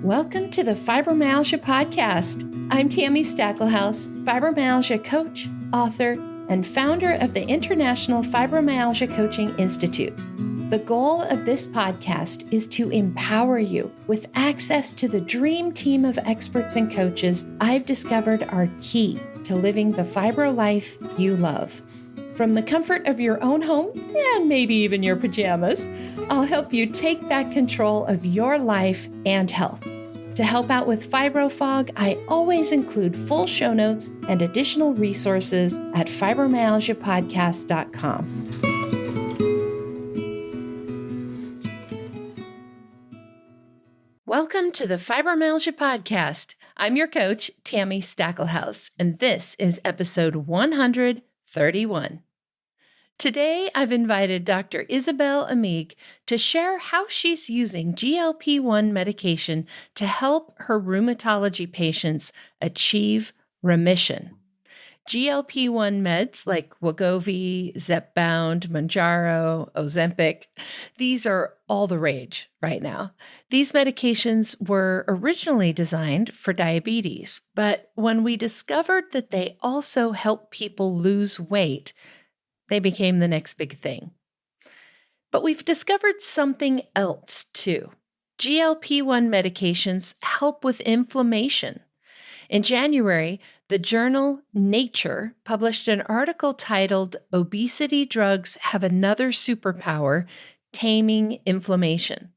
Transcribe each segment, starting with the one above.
Welcome to the Fibromyalgia podcast. I'm Tami Stacklehouse, fibromyalgia coach, author, and founder of the International Fibromyalgia Coaching Institute. The goal of this podcast is to empower you with access to the dream team of experts and coaches I've discovered are key to living the fibro life you love. From the comfort of your own home, and maybe even your pajamas, I'll help you take back control of your life and health. To help out with fibro fog, I always include full show notes and additional resources at fibromyalgiapodcast.com. Welcome to the Fibromyalgia podcast. I'm your coach, Tami Stacklehouse, and this is episode 131. Today, I've invited Dr. Isabelle Amigues to share how she's using GLP-1 medication to help her rheumatology patients achieve remission. GLP-1 meds like Wegovy, Zepbound, Mounjaro, Ozempic, these are all the rage right now. These medications were originally designed for diabetes, but when we discovered that they also help people lose weight, they became the next big thing. But we've discovered something else too. GLP-1 medications help with inflammation. In January, the journal Nature published an article titled "Obesity Drugs Have Another Superpower, Taming Inflammation."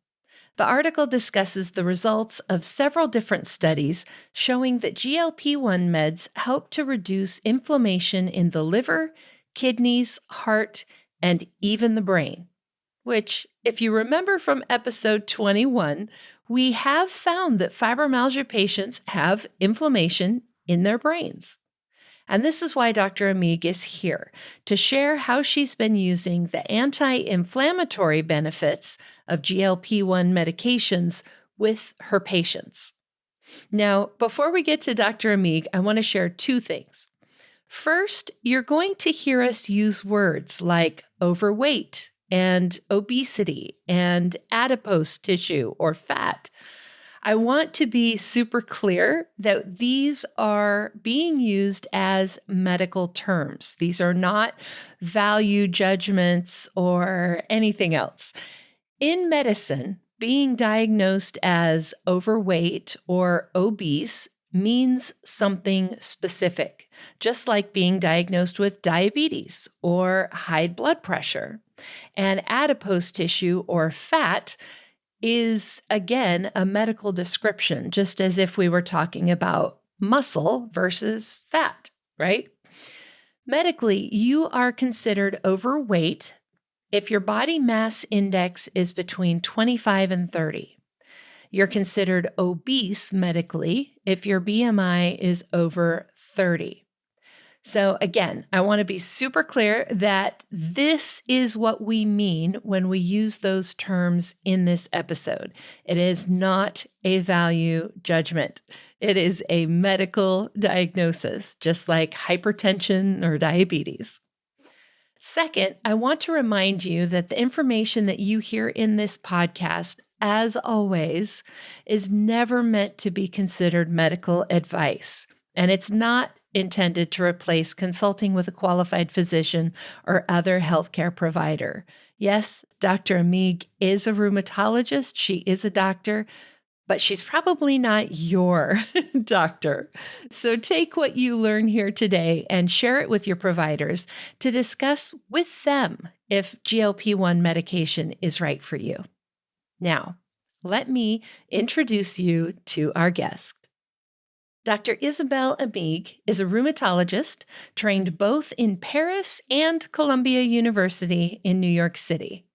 The article discusses the results of several different studies showing that GLP-1 meds help to reduce inflammation in the liver, kidneys, heart, and even the brain, which, if you remember from episode 21, we have found that fibromyalgia patients have inflammation in their brains. And this is why Dr. Amigues is here, to share how she's been using the anti-inflammatory benefits of GLP-1 medications with her patients. Now, before we get to Dr. Amigues, I want to share two things. First, you're going to hear us use words like overweight and obesity and adipose tissue or fat. I want to be super clear that these are being used as medical terms. These are not value judgments or anything else. In medicine, being diagnosed as overweight or obese means something specific, just like being diagnosed with diabetes or high blood pressure. And adipose tissue or fat is, again, a medical description, just as if we were talking about muscle versus fat, right? Medically, you are considered overweight if your body mass index is between 25 and 30. You're considered obese medically if your BMI is over 30. So again, I want to be super clear that this is what we mean when we use those terms in this episode. It is not a value judgment. It is a medical diagnosis, just like hypertension or diabetes. Second, I want to remind you that the information that you hear in this podcast, as always, is never meant to be considered medical advice, and it's not intended to replace consulting with a qualified physician or other healthcare provider. Yes, Dr. Amigues is a rheumatologist. She is a doctor, but she's probably not your doctor. So take what you learn here today and share it with your providers to discuss with them if GLP-1 medication is right for you. Now, let me introduce you to our guest. Dr. Isabelle Amigues is a rheumatologist trained both in Paris and Columbia University in New York City.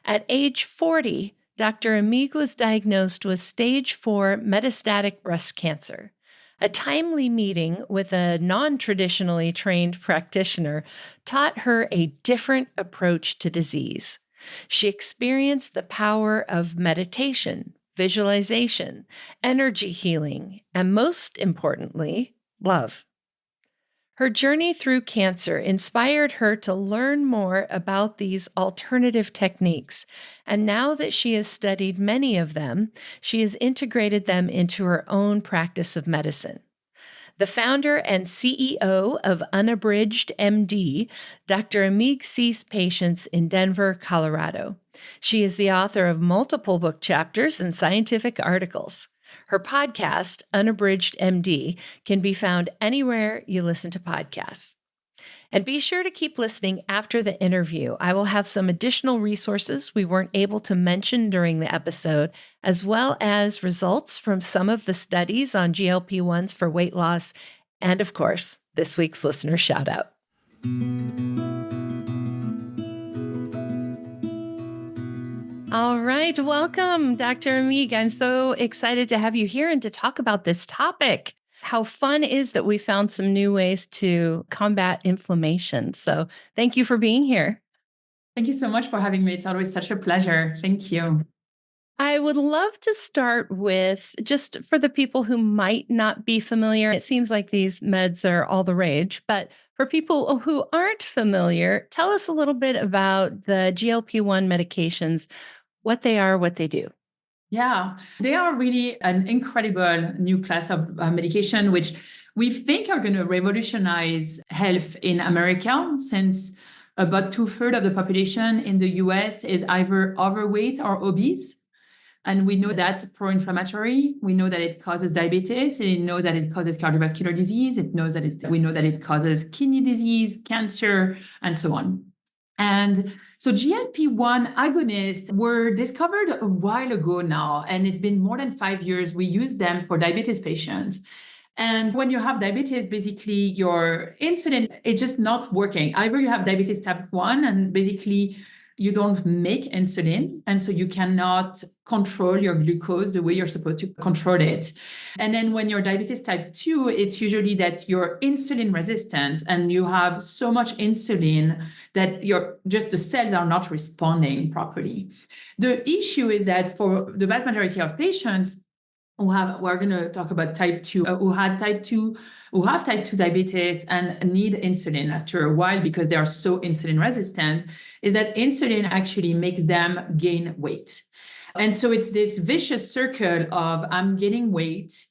At age 40, Dr. Amigues was diagnosed with stage 4 metastatic breast cancer. A timely meeting with a non-traditionally trained practitioner taught her a different approach to disease. She experienced the power of meditation, visualization, energy healing, and most importantly, love. Her journey through cancer inspired her to learn more about these alternative techniques. And now that she has studied many of them, she has integrated them into her own practice of medicine. The founder and CEO of Unabridged MD, Dr. Amigues sees patients in Denver, Colorado. She is the author of multiple book chapters and scientific articles. Her podcast, Unabridged MD, can be found anywhere you listen to podcasts. And be sure to keep listening after the interview. I will have some additional resources we weren't able to mention during the episode, as well as results from some of the studies on GLP-1s for weight loss, and of course, this week's listener shout out. All right, welcome, Dr. Amigues. I'm so excited to have you here and to talk about this topic. How fun is that we found some new ways to combat inflammation. So thank you for being here. Thank you so much for having me. It's always such a pleasure. Thank you. I would love to start with, just for the people who might not be familiar, it seems like these meds are all the rage, but for people who aren't familiar, tell us a little bit about the GLP-1 medications, what they are, what they do. Yeah, they are really an incredible new class of medication, which we think are going to revolutionize health in America, since about 2/3 of the population in the US is either overweight or obese. And we know that's pro-inflammatory. We know that it causes diabetes. We know that it causes cardiovascular disease. We know that it causes kidney disease, cancer, and so on. And so GLP-1 agonists were discovered a while ago now, and it's been more than 5 years. We use them for diabetes patients. And when you have diabetes, basically your insulin is just not working. Either you have diabetes type 1 and basically you don't make insulin, and so you cannot control your glucose the way you're supposed to control it. And then when you're diabetes type 2, it's usually that you're insulin resistant and you have so much insulin that the cells are not responding properly. The issue is that for the vast majority of patients we're going to talk about type 2, who have type 2 diabetes and need insulin after a while because they are so insulin resistant, is that insulin actually makes them gain weight. And so it's this vicious circle of I'm gaining weight,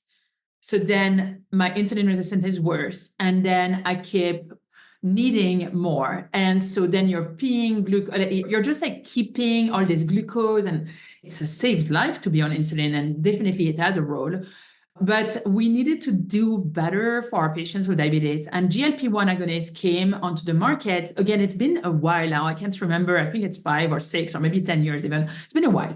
so then my insulin resistance is worse, and then I keep needing more. And so then you're you're just like keeping all this glucose, and it saves lives to be on insulin, and definitely it has a role. But we needed to do better for our patients with diabetes. And GLP-1 agonists came onto the market. Again, it's been a while now. I can't remember. I think it's 5 or 6 or maybe 10 years even. It's been a while.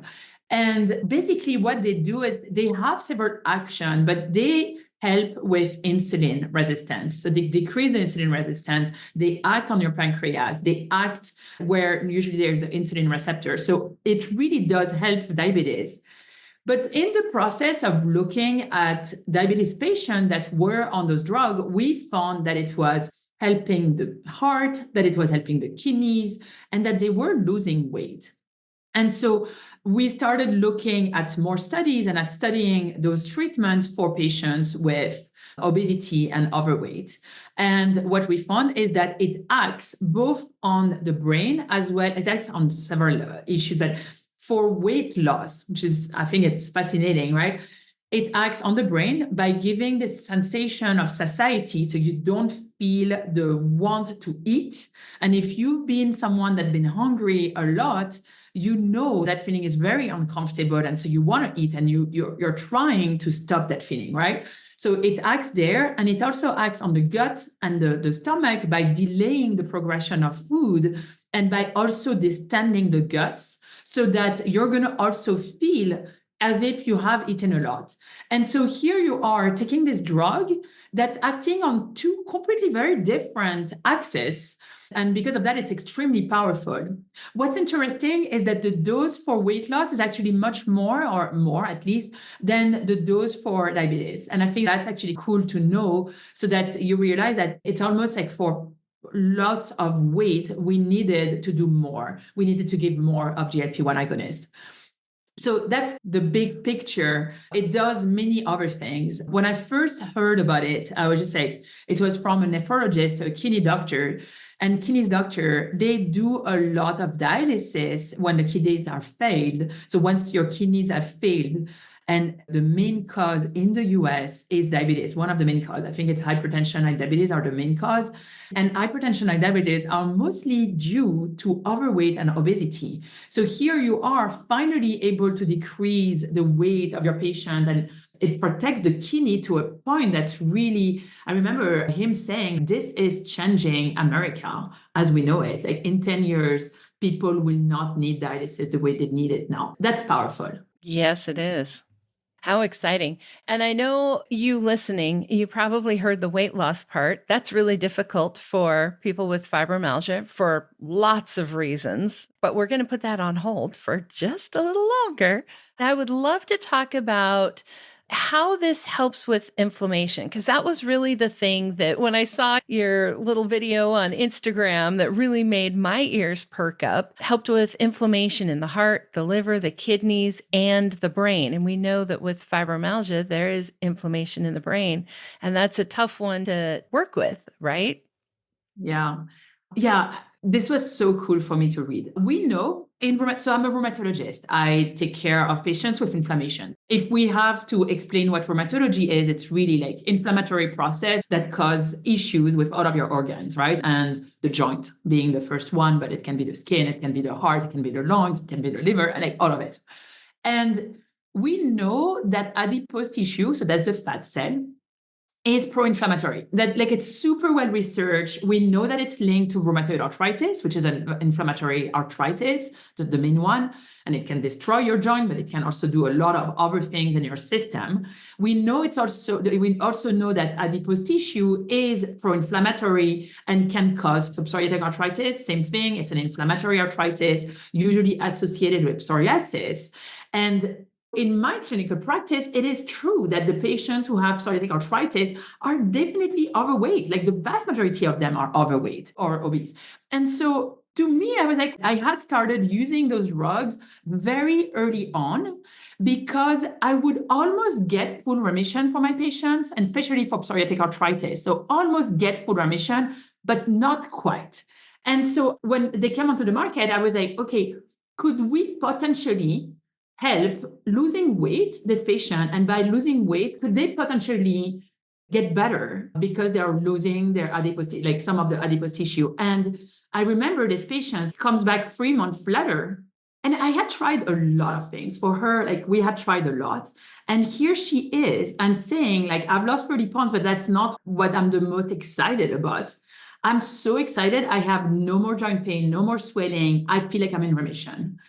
And basically what they do is they have several actions, but they help with insulin resistance. So they decrease the insulin resistance. They act on your pancreas. They act where usually there's an insulin receptor. So it really does help diabetes. But in the process of looking at diabetes patients that were on those drugs, we found that it was helping the heart, that it was helping the kidneys, and that they were losing weight. And so we started looking at more studies and at studying those treatments for patients with obesity and overweight. And what we found is that it acts both on the brain as well. It acts on several issues, but for weight loss, which is, I think it's fascinating, right? It acts on the brain by giving this sensation of satiety, so you don't feel the want to eat. And if you've been someone that's been hungry a lot, you know that feeling is very uncomfortable, and so you want to eat, and you're trying to stop that feeling, right? So it acts there, and it also acts on the gut and the stomach by delaying the progression of food, and by also distending the guts, so that you're going to also feel as if you have eaten a lot. And so here you are taking this drug that's acting on two completely very different axes. And because of that, it's extremely powerful. What's interesting is that the dose for weight loss is actually much more, or more at least, than the dose for diabetes. And I think that's actually cool to know, so that you realize that it's almost like for loss of weight, we needed to do more. We needed to give more of GLP-1 agonist. So that's the big picture. It does many other things. When I first heard about it, I was just like, it was from a nephrologist, a kidney doctor. And kidney doctor, they do a lot of dialysis when the kidneys are failed. So once your kidneys have failed, and the main cause in the US is diabetes, one of the main causes. I think it's hypertension and diabetes are the main cause. And hypertension and diabetes are mostly due to overweight and obesity. So here you are finally able to decrease the weight of your patient, and it protects the kidney to a point that's really, I remember him saying, this is changing America as we know it. Like in 10 years, people will not need dialysis the way they need it now. That's powerful. Yes, it is. How exciting. And I know you listening, you probably heard the weight loss part. That's really difficult for people with fibromyalgia for lots of reasons, but we're going to put that on hold for just a little longer. And I would love to talk about how this helps with inflammation, because that was really the thing that when I saw your little video on Instagram that really made my ears perk up, helped with inflammation in the heart, the liver, the kidneys, and the brain. And we know that with fibromyalgia, there is inflammation in the brain, and that's a tough one to work with, right? Yeah. Yeah. This was so cool for me to read. We know so I'm a rheumatologist. I take care of patients with inflammation. If we have to explain what rheumatology is, it's really like inflammatory process that cause issues with all of your organs, right? And the joint being the first one, but it can be the skin, it can be the heart, it can be the lungs, it can be the liver, and like all of it. And we know that adipose tissue, so that's the fat cell, is pro-inflammatory. That like it's super well researched. We know that it's linked to rheumatoid arthritis, which is an inflammatory arthritis, the main one, and it can destroy your joint, but it can also do a lot of other things in your system. We also know that adipose tissue is pro-inflammatory and can cause psoriatic arthritis. Same thing, it's an inflammatory arthritis, usually associated with psoriasis. And in my clinical practice, it is true that the patients who have psoriatic arthritis are definitely overweight. Like the vast majority of them are overweight or obese. And so to me, I was like, I had started using those drugs very early on because I would almost get full remission for my patients, and especially for psoriatic arthritis. So almost get full remission, but not quite. And so when they came onto the market, I was like, okay, could we potentially help losing weight, this patient, and by losing weight, could they potentially get better because they are losing their adipose, like some of the adipose tissue? And I remember this patient comes back 3 months later, and I had tried a lot of things for her. Like we had tried a lot. And here she is and saying, like, I've lost 30 pounds, but that's not what I'm the most excited about. I'm so excited. I have no more joint pain, no more swelling. I feel like I'm in remission.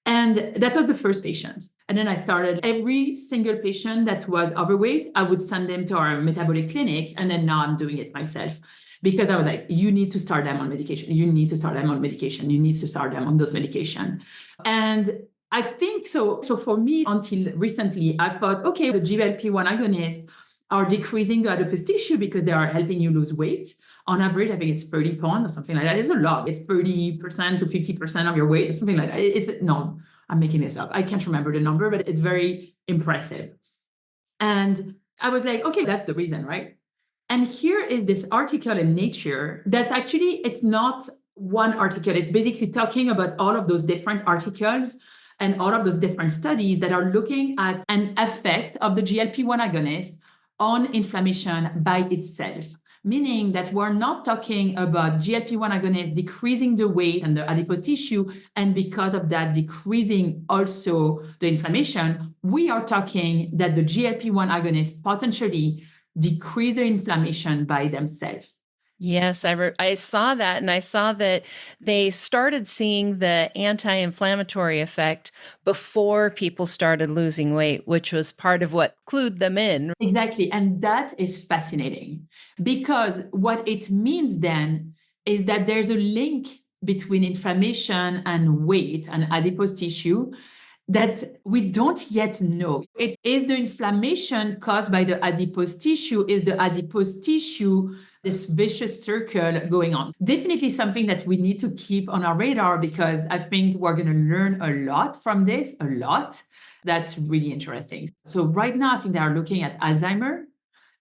And that was the first patient. And then I started every single patient that was overweight, I would send them to our metabolic clinic. And then now I'm doing it myself because I was like, you need to start them on medication. You need to start them on medication. You need to start them on those medication. And I think so for me, until recently, I thought, okay, the GLP-1 agonists are decreasing the adipose tissue because they are helping you lose weight. On average, I think it's 30 pounds or something like that. It's a lot. It's 30% to 50% of your weight or something like that. No, I'm making this up. I can't remember the number, but it's very impressive. And I was like, okay, that's the reason, right? And here is this article in Nature that's actually, it's not one article. It's basically talking about all of those different articles and all of those different studies that are looking at an effect of the GLP-1 agonist on inflammation by itself. Meaning that we're not talking about GLP-1 agonists decreasing the weight and the adipose tissue, and because of that decreasing also the inflammation. We are talking that the GLP-1 agonists potentially decrease the inflammation by themselves. Yes, I saw that, and I saw that they started seeing the anti-inflammatory effect before people started losing weight, which was part of what clued them in. Exactly, and that is fascinating because what it means then is that there's a link between inflammation and weight and adipose tissue that we don't yet know. It is the inflammation caused by the adipose tissue, is the adipose tissue this vicious circle going on. Definitely something that we need to keep on our radar, because I think we're going to learn a lot from this, a lot. That's really interesting. So right now, I think they are looking at Alzheimer.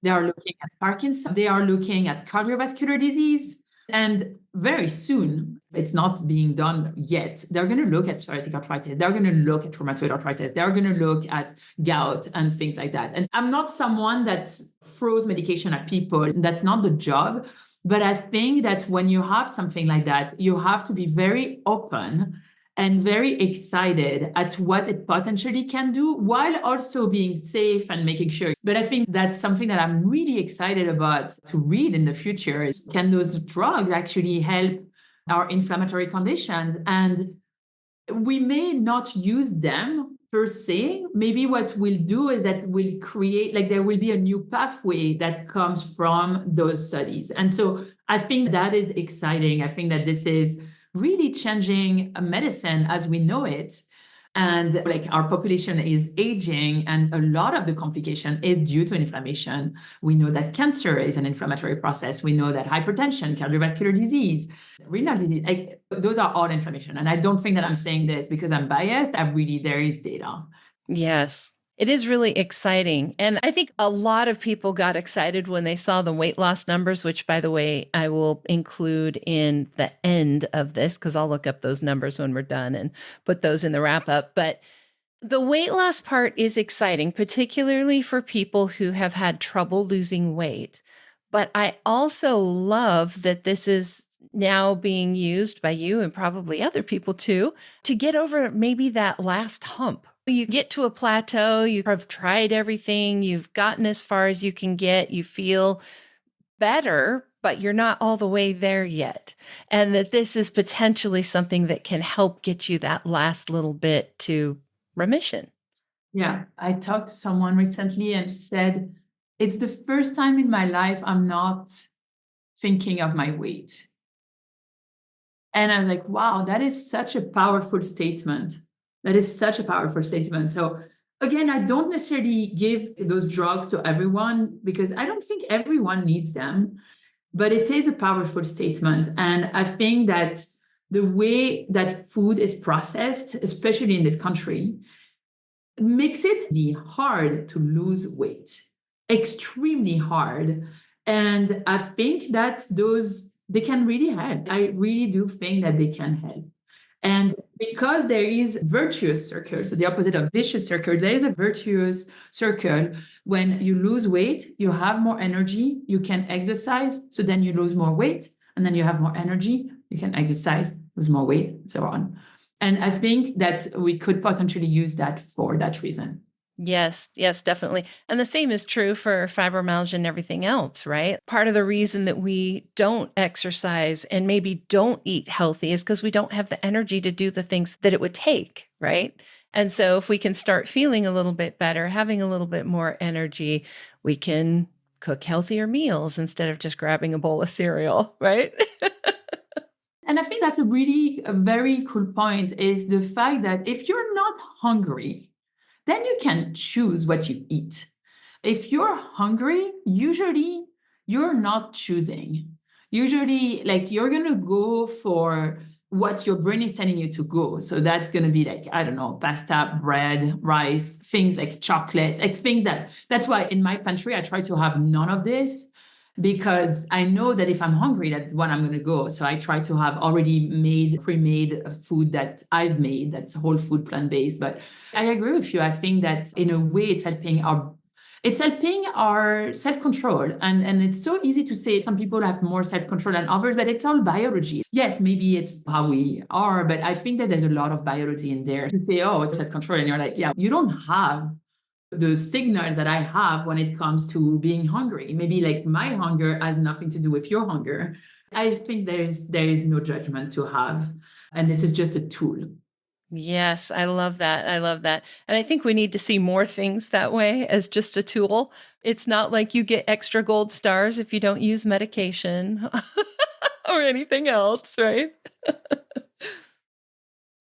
They are looking at Parkinson. They are looking at cardiovascular disease. And very soon, it's not being done yet, they're going to look at psoriatic arthritis. They're going to look at rheumatoid arthritis. They're going to look at gout and things like that. And I'm not someone that throws medication at people. That's not the job. But I think that when you have something like that, you have to be very open and very excited at what it potentially can do, while also being safe and making sure. But I think that's something that I'm really excited about to read in the future is, can those drugs actually help our inflammatory conditions? And we may not use them per se. Maybe what we'll do is that we'll create, like there will be a new pathway that comes from those studies. And so I think that is exciting. I think that this is really changing medicine as we know it. And like our population is aging, and a lot of the complication is due to inflammation. We know that cancer is an inflammatory process. We know that hypertension, cardiovascular disease, renal disease, like, those are all inflammation. And I don't think that I'm saying this because I'm biased. There is data. Yes. It is really exciting. And I think a lot of people got excited when they saw the weight loss numbers, which, by the way, I will include in the end of this because I'll look up those numbers when we're done and put those in the wrap up. But the weight loss part is exciting, particularly for people who have had trouble losing weight. But I also love that this is now being used by you and probably other people too, to get over maybe that last hump. You get to a plateau, you have tried everything, you've gotten as far as you can get, you feel better, but you're not all the way there yet. And that this is potentially something that can help get you that last little bit to remission. Yeah, I talked to someone recently and said, it's the first time in my life I'm not thinking of my weight. And I was like, wow, that is such a powerful statement. That is such a powerful statement. So again, I don't necessarily give those drugs to everyone because I don't think everyone needs them, but it is a powerful statement. And I think that the way that food is processed, especially in this country, makes it really hard to lose weight, extremely hard. And I think that they can really help. I really do think that they can help. And because there is virtuous circle, so the opposite of vicious circle, there is a virtuous circle. When you lose weight, you have more energy, you can exercise, so then you lose more weight, and then you have more energy, you can exercise, lose more weight, and so on. And I think that we could potentially use that for that reason. Yes, definitely. And the same is true for fibromyalgia and everything else, right? Part of the reason that we don't exercise and maybe don't eat healthy is because we don't have the energy to do the things that it would take, right? And so if we can start feeling a little bit better, having a little bit more energy, we can cook healthier meals instead of just grabbing a bowl of cereal, right? And I think that's a very cool point, is the fact that if you're not hungry, then you can choose what you eat. If you're hungry, usually you're not choosing. Usually, like, you're going to go for what your brain is telling you to go. So that's going to be like, I don't know, pasta, bread, rice, things like chocolate, like things that's why in my pantry, I try to have none of this, because I know that if I'm hungry, that's when I'm going to go. So I try to have already pre-made food that I've made, that's whole food, plant-based. But I agree with you. I think that in a way it's helping our self-control. And it's so easy to say some people have more self-control than others, but it's all biology. Yes, maybe it's how we are, but I think that there's a lot of biology in there to say, oh, it's self-control. And you're like, yeah, you don't have the signals that I have when it comes to being hungry. Maybe like my hunger has nothing to do with your hunger. I think there is no judgment to have. And this is just a tool. Yes, I love that. I love that. And I think we need to see more things that way as just a tool. It's not like you get extra gold stars if you don't use medication or anything else, right?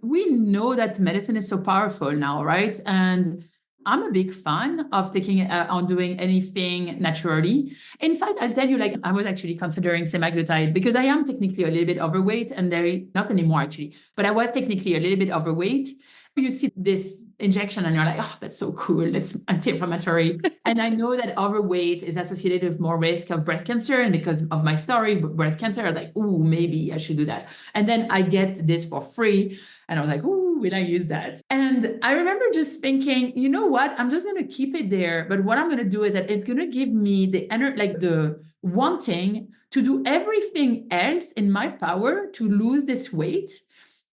We know that medicine is so powerful now, right? And I'm a big fan of taking on doing anything naturally. In fact, I'll tell you, like, I was actually considering semaglutide because I am technically a little bit overweight, and not anymore actually, but I was technically a little bit overweight. You see this injection and you're like, oh, that's so cool. It's anti-inflammatory. And I know that overweight is associated with more risk of breast cancer. And because of my story with breast cancer, I was like, ooh, maybe I should do that. And then I get this for free. And I was like, ooh, will I use that? And I remember just thinking, you know what? I'm just going to keep it there. But what I'm going to do is that it's going to give me the energy, like the wanting to do everything else in my power to lose this weight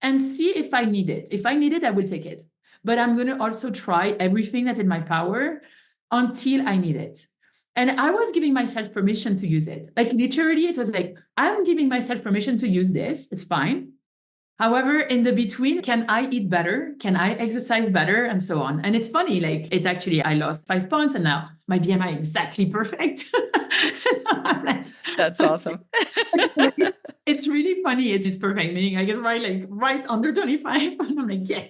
and see if I need it. If I need it, I will take it. But I'm going to also try everything that's in my power until I need it. And I was giving myself permission to use it. Like literally, it was like, I'm giving myself permission to use this. It's fine. However, in the between, can I eat better? Can I exercise better? And so on. And it's funny, like it actually, I lost 5 pounds and now my BMI is exactly perfect. That's awesome. It's really funny. It's perfect. Meaning I guess right under 25. And I'm like, yes.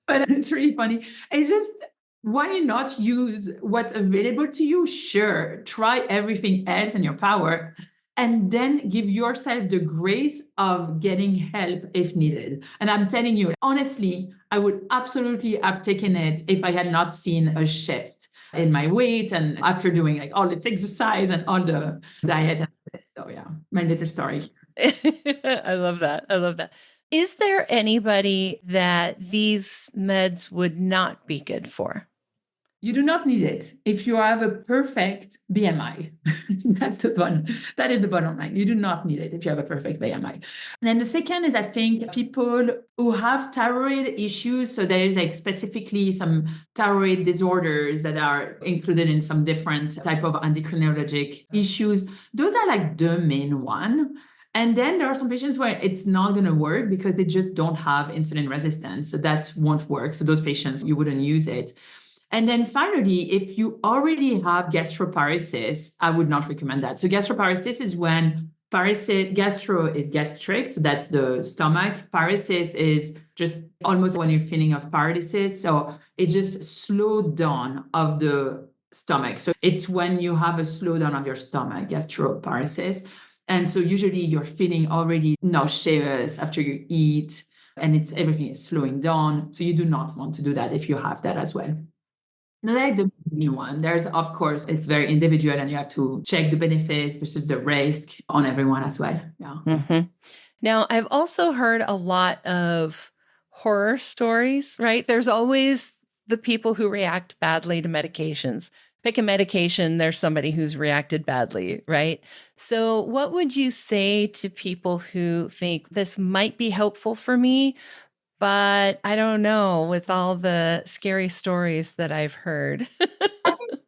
but it's really funny. It's just, why not use what's available to you? Sure. Try everything else in your power. And then give yourself the grace of getting help if needed. And I'm telling you, honestly, I would absolutely have taken it if I had not seen a shift in my weight and after doing like all this exercise and all the diet and this. So yeah, my little story. I love that. I love that. Is there anybody that these meds would not be good for? You do not need it if you have a perfect BMI. That is the bottom line. You do not need it if you have a perfect BMI. And then the second is, I think, people who have thyroid issues. So there is like specifically some thyroid disorders that are included in some different type of endocrinologic issues. Those are like the main one. And then there are some patients where it's not going to work because they just don't have insulin resistance. So that won't work. So those patients, you wouldn't use it. And then finally, if you already have gastroparesis, I would not recommend that. So gastroparesis is when gastro is gastric, so that's the stomach. Paresis is just almost when you're feeling of paralysis. So it's just slowdown of the stomach. So it's when you have a slowdown of your stomach, gastroparesis. And so usually you're feeling already nauseous after you eat, and everything is slowing down. So you do not want to do that if you have that as well. No, like the new one. There's, of course, it's very individual and you have to check the benefits versus the risk on everyone as well. Yeah. Mm-hmm. Now, I've also heard a lot of horror stories, right? There's always the people who react badly to medications. Pick a medication, there's somebody who's reacted badly, right? So what would you say to people who think this might be helpful for me, but I don't know, with all the scary stories that I've heard?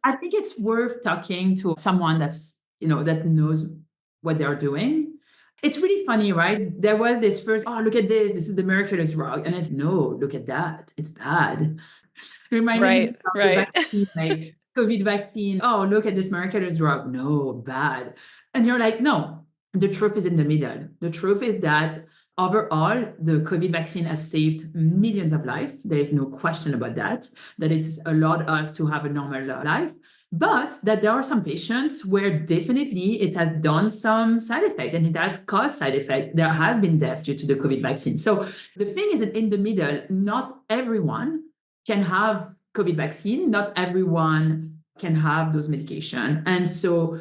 I think it's worth talking to someone that knows what they're doing. It's really funny, right? There was this first, oh, look at this. This is the miraculous drug. And it's, no, look at that. It's bad. Reminding me of the vaccine, like COVID vaccine. Oh, look at this miraculous drug. No, bad. And you're like, no, the truth is in the middle. The truth is that overall, the COVID vaccine has saved millions of lives. There is no question about that it's allowed us to have a normal life. But that there are some patients where definitely it has done some side effect and it has caused side effect. There has been death due to the COVID vaccine. So the thing is that in the middle, not everyone can have COVID vaccine. Not everyone can have those medication. And so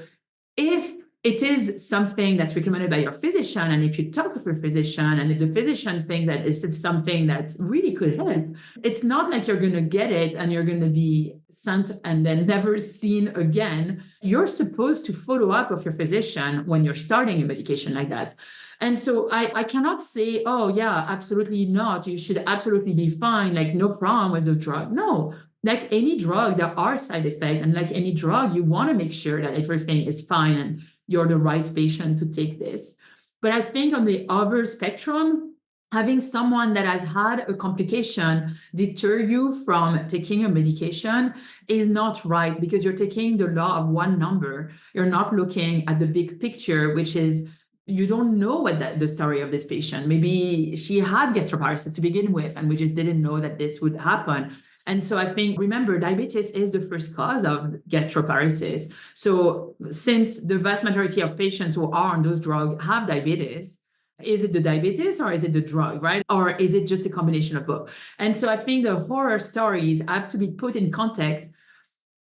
if it is something that's recommended by your physician, and if you talk with your physician and if the physician thinks that it's something that really could help, it's not like you're going to get it and you're going to be sent and then never seen again. You're supposed to follow up with your physician when you're starting a medication like that. And so I cannot say, oh, yeah, absolutely not. You should absolutely be fine, like no problem with the drug. No, like any drug, there are side effects. And like any drug, you want to make sure that everything is fine and you're the right patient to take this. But I think on the other spectrum, having someone that has had a complication deter you from taking a medication is not right, because you're taking the law of one number. You're not looking at the big picture, which is you don't know the story of this patient. Maybe she had gastroparesis to begin with, and we just didn't know that this would happen. And so I think, remember, diabetes is the first cause of gastroparesis. So since the vast majority of patients who are on those drugs have diabetes, is it the diabetes or is it the drug, right? Or is it just a combination of both? And so I think the horror stories have to be put in context.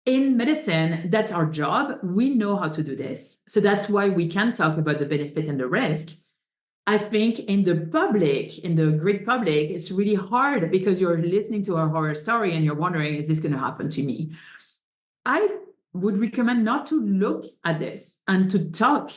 In medicine, that's our job. We know how to do this. So that's why we can talk about the benefit and the risk. I think in the public, in the great public, it's really hard because you're listening to a horror story and you're wondering, is this going to happen to me? I would recommend not to look at this and to talk.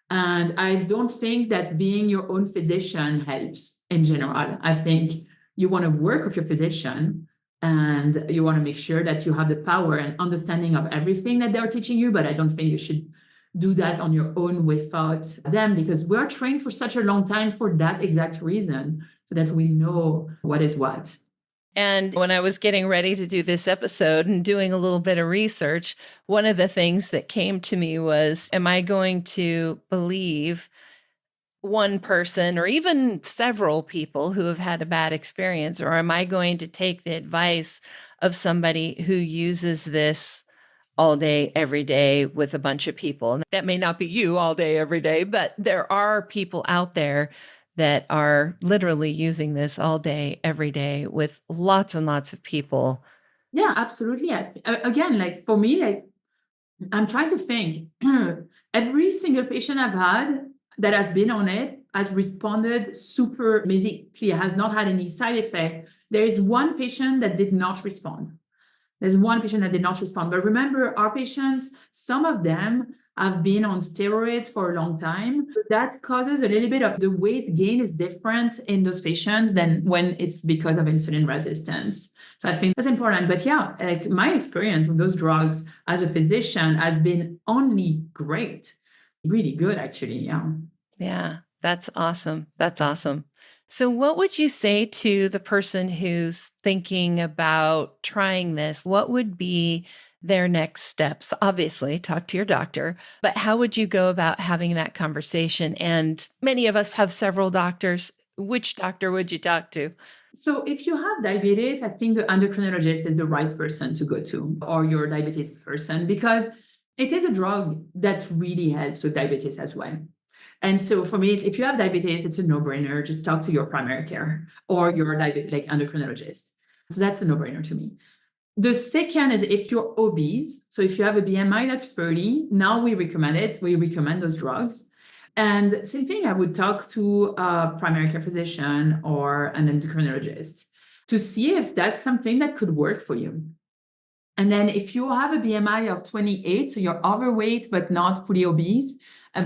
And I don't think that being your own physician helps in general. I think you want to work with your physician and you want to make sure that you have the power and understanding of everything that they're teaching you. But I don't think you should do that on your own without them, because we're trained for such a long time for that exact reason, so that we know what is what. And when I was getting ready to do this episode and doing a little bit of research, one of the things that came to me was, am I going to believe one person or even several people who have had a bad experience, or am I going to take the advice of somebody who uses this all day, every day with a bunch of people? And that may not be you all day, every day, but there are people out there that are literally using this all day, every day with lots and lots of people. Yeah, absolutely. Again, like for me, like I'm trying to think, every single patient I've had that has been on it has responded super amazingly, has not had any side effect. There is one patient that did not respond. There's one patient that did not respond. But remember, our patients, some of them have been on steroids for a long time. That causes a little bit of the weight gain is different in those patients than when it's because of insulin resistance. So I think that's important. But yeah, like my experience with those drugs as a physician has been only great, really good, actually. Yeah. Yeah, that's awesome. That's awesome. So, what would you say to the person who's thinking about trying this? What would be their next steps? Obviously, talk to your doctor, but how would you go about having that conversation? And many of us have several doctors. Which doctor would you talk to? So if you have diabetes, I think the endocrinologist is the right person to go to, or your diabetes person, because it is a drug that really helps with diabetes as well. And so for me, if you have diabetes, it's a no-brainer. Just talk to your primary care or your like endocrinologist. So that's a no-brainer to me. The second is if you're obese. So if you have a BMI that's 30, now we recommend it. We recommend those drugs. And same thing, I would talk to a primary care physician or an endocrinologist to see if that's something that could work for you. And then if you have a BMI of 28, so you're overweight but not fully obese,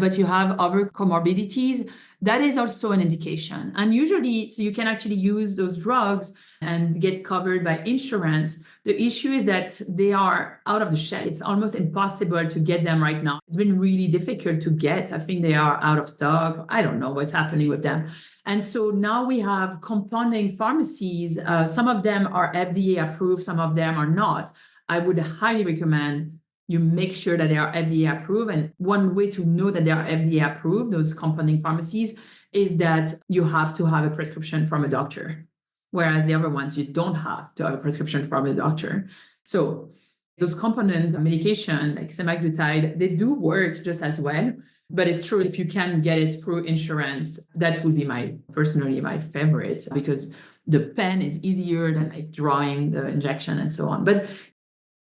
but you have other comorbidities, that is also an indication. And usually, so you can actually use those drugs and get covered by insurance. The issue is that they are out of the shelf. It's almost impossible to get them right now. It's been really difficult to get. I think they are out of stock. I don't know what's happening with them. And so now we have compounding pharmacies. Some of them are FDA approved, some of them are not. I would highly recommend you make sure that they are FDA approved. And one way to know that they are FDA approved, those compounding pharmacies, is that you have to have a prescription from a doctor. Whereas the other ones, you don't have to have a prescription from a doctor. So those component medication, like semaglutide, they do work just as well. But it's true, if you can get it through insurance, that would be personally my favorite, because the pen is easier than like drawing the injection and so on. But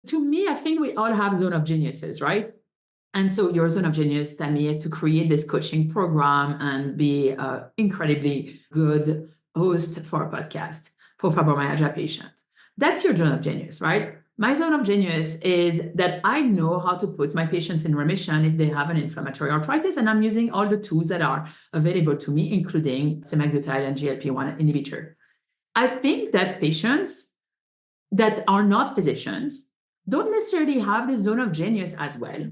to me, I think we all have zone of geniuses, right? And so your zone of genius, Tami, is to create this coaching program and be an incredibly good host for a podcast for fibromyalgia patients. That's your zone of genius, right? My zone of genius is that I know how to put my patients in remission if they have an inflammatory arthritis, and I'm using all the tools that are available to me, including semaglutide and GLP-1 inhibitor. I think that patients that are not physicians don't necessarily have the zone of genius as well.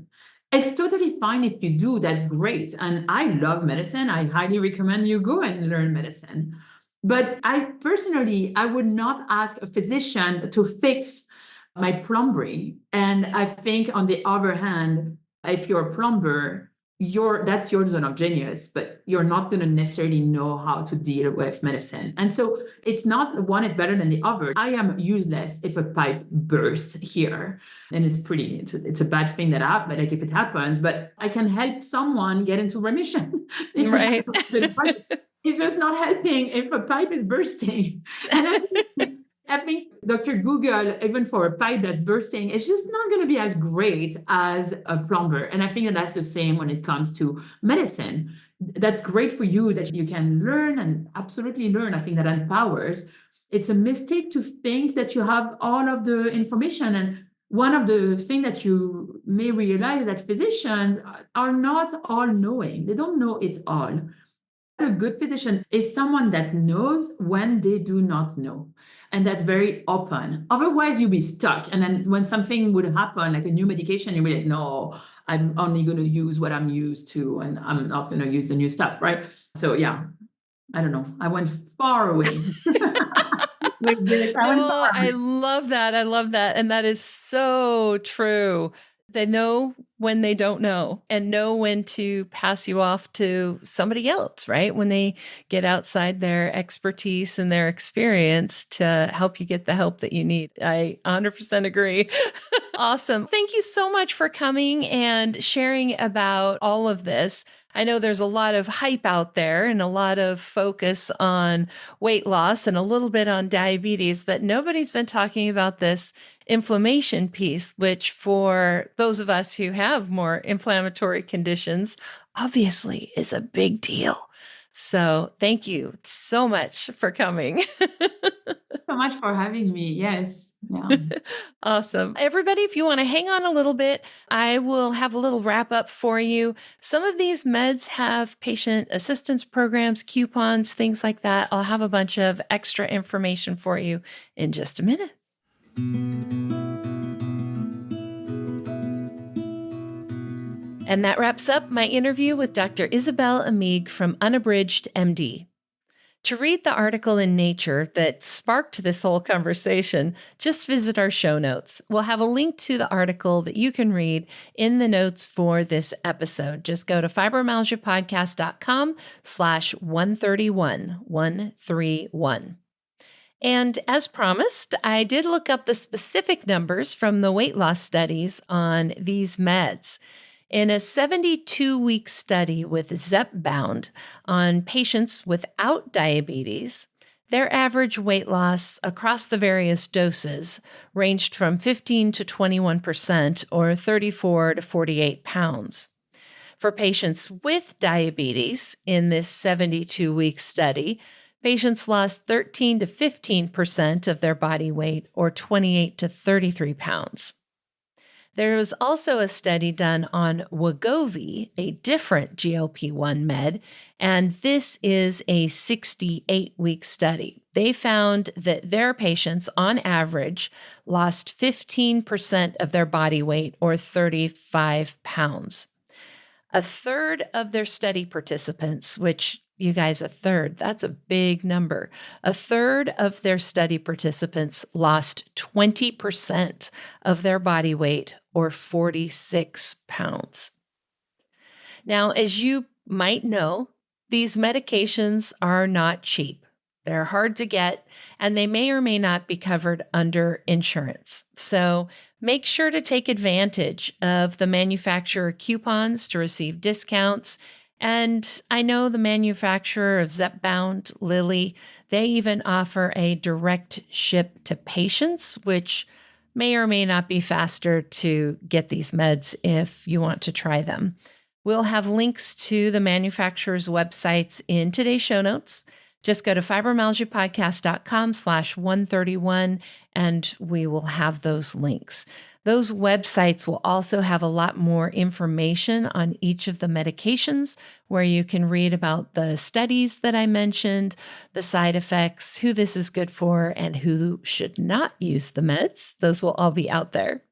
It's totally fine if you do, that's great. And I love medicine. I highly recommend you go and learn medicine. But I would not ask a physician to fix my plumbery. And I think on the other hand, if you're a plumber, that's your zone of genius, but you're not going to necessarily know how to deal with medicine. And so it's not one is better than the other. I am useless if a pipe bursts here. And it's a bad thing that happens, like if it happens, but I can help someone get into remission. Right. It's just not helping if a pipe is bursting. And I think Dr. Google, even for a pipe that's bursting, it's just not going to be as great as a plumber. And I think that that's the same when it comes to medicine. That's great for you that you can learn and absolutely learn. I think that empowers. It's a mistake to think that you have all of the information. And one of the things that you may realize that physicians are not all knowing. They don't know it all. A good physician is someone that knows when they do not know. And that's very open. Otherwise, you'll be stuck. And then when something would happen, like a new medication, you'll be like, no, I'm only going to use what I'm used to, and I'm not going to use the new stuff, right? So yeah, I don't know. I went far away with this. I love that. I love that. And that is so true. They know when they don't know and know when to pass you off to somebody else, right? When they get outside their expertise and their experience to help you get the help that you need. I 100% agree. Awesome. Thank you so much for coming and sharing about all of this. I know there's a lot of hype out there and a lot of focus on weight loss and a little bit on diabetes, but nobody's been talking about this inflammation piece, which for those of us who have more inflammatory conditions, obviously is a big deal. So thank you so much for coming. So much for having me. Yes. Yeah. Awesome. Everybody, if you want to hang on a little bit, I will have a little wrap up for you. Some of these meds have patient assistance programs, coupons, things like that. I'll have a bunch of extra information for you in just a minute. And that wraps up my interview with Dr. Isabelle Amigues from Unabridged MD. To read the article in Nature that sparked this whole conversation, just visit our show notes. We'll have a link to the article that you can read in the notes for this episode. Just go to fibromyalgiapodcast.com/131, 131. And as promised, I did look up the specific numbers from the weight loss studies on these meds. In a 72-week study with Zepbound on patients without diabetes, their average weight loss across the various doses ranged from 15 to 21%, or 34 to 48 pounds. For patients with diabetes in this 72-week study, patients lost 13 to 15% of their body weight, or 28 to 33 pounds. There was also a study done on Wegovy, a different GLP-1 med, and this is a 68-week study. They found that their patients, on average, lost 15% of their body weight, or 35 pounds. A third of their study participants, which you guys, a third, that's a big number. A third of their study participants lost 20% of their body weight, or 46 pounds. Now, as you might know, these medications are not cheap. They're hard to get, and they may or may not be covered under insurance. So make sure to take advantage of the manufacturer coupons to receive discounts. And I know the manufacturer of Zepbound, Lilly, they even offer a direct ship to patients, which may or may not be faster to get these meds if you want to try them. We'll have links to the manufacturer's websites in today's show notes. Just go to fibromyalgiapodcast.com/131 and we will have those links. Those websites will also have a lot more information on each of the medications, where you can read about the studies that I mentioned, the side effects, who this is good for, and who should not use the meds. Those will all be out there.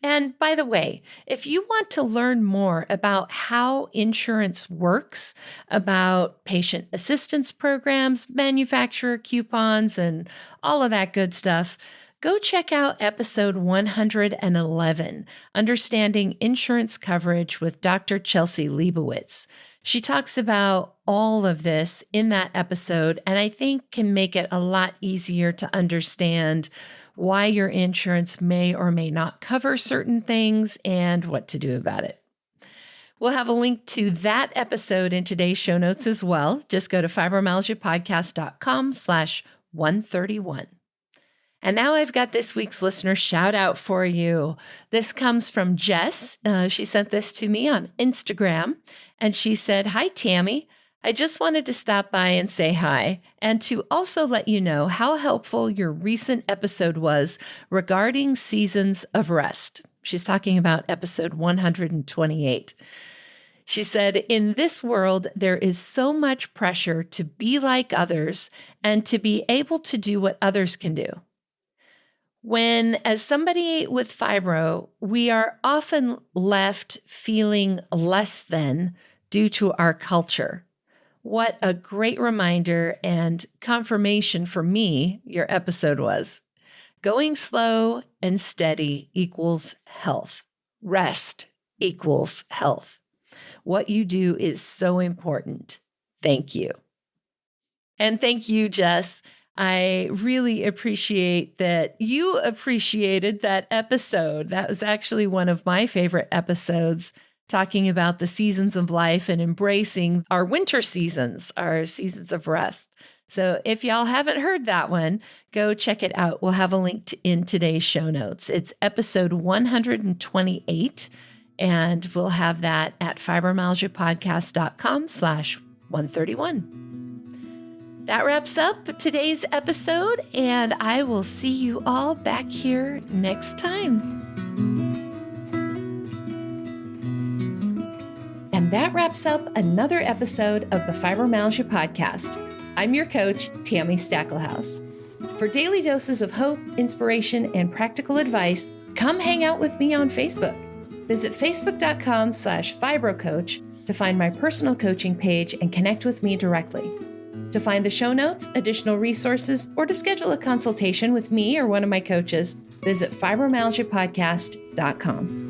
And by the way, if you want to learn more about how insurance works, about patient assistance programs, manufacturer coupons, and all of that good stuff, go check out episode 111, Understanding Insurance Coverage with Dr. Chelsea Leibowitz. She talks about all of this in that episode, and I think can make it a lot easier to understand why your insurance may or may not cover certain things and what to do about it. We'll have a link to that episode in today's show notes as well. Just go to fibromyalgiapodcast.com/131. And now I've got this week's listener shout out for you. This comes from Jess. She sent this to me on Instagram, and she said, "Hi, Tami. I just wanted to stop by and say hi, and to also let you know how helpful your recent episode was regarding seasons of rest." She's talking about episode 128. She said, "In this world, there is so much pressure to be like others and to be able to do what others can do. When, as somebody with fibro, we are often left feeling less than due to our culture. What a great reminder and confirmation for me your episode was. Going slow and steady equals health. Rest equals health. What you do is so important. Thank you." And thank you, Jess. I really appreciate that you appreciated that episode. That was actually one of my favorite episodes, talking about the seasons of life and embracing our winter seasons, our seasons of rest. So if y'all haven't heard that one, go check it out. We'll have a link in today's show notes. It's episode 128, and we'll have that at fibromyalgiapodcast.com/131. That wraps up today's episode, and I will see you all back here next time. And that wraps up another episode of the Fibromyalgia Podcast. I'm your coach, Tami Stacklehouse. For daily doses of hope, inspiration, and practical advice, come hang out with me on Facebook. Visit facebook.com/fibrocoach to find my personal coaching page and connect with me directly. To find the show notes, additional resources, or to schedule a consultation with me or one of my coaches, visit fibromyalgiapodcast.com.